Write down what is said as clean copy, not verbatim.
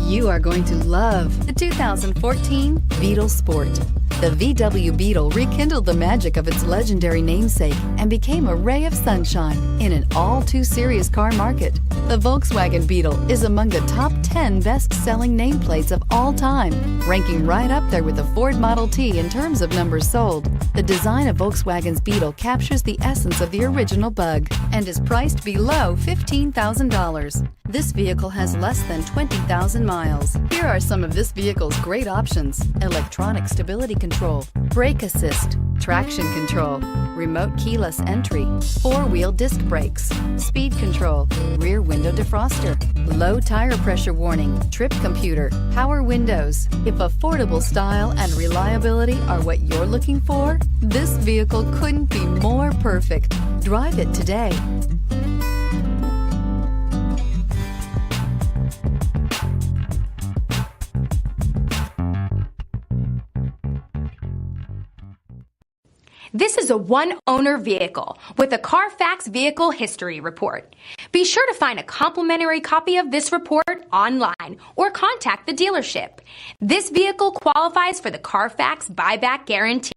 You are going to love the 2014 Beetle Sport. The VW Beetle rekindled the magic of its legendary namesake and became a ray of sunshine in an all-too-serious car market. The Volkswagen Beetle is among the top 10 best-selling nameplates of all time, ranking right up there with the Ford Model T in terms of numbers sold. The design of Volkswagen's Beetle captures the essence of the original bug and is priced below $15,000. This vehicle has less than 20,000 miles. Here are some of this vehicle's great options: electronic stability control, brake assist, traction control, remote keyless entry, four-wheel disc brakes, speed control, rear window defroster, low tire pressure warning, trip computer, power windows. If affordable style and reliability are what you're looking for, this vehicle couldn't be more perfect. Drive it today. This is a one-owner vehicle with a Carfax Vehicle History Report. Be sure to find a complimentary copy of this report online or contact the dealership. This vehicle qualifies for the Carfax Buyback Guarantee.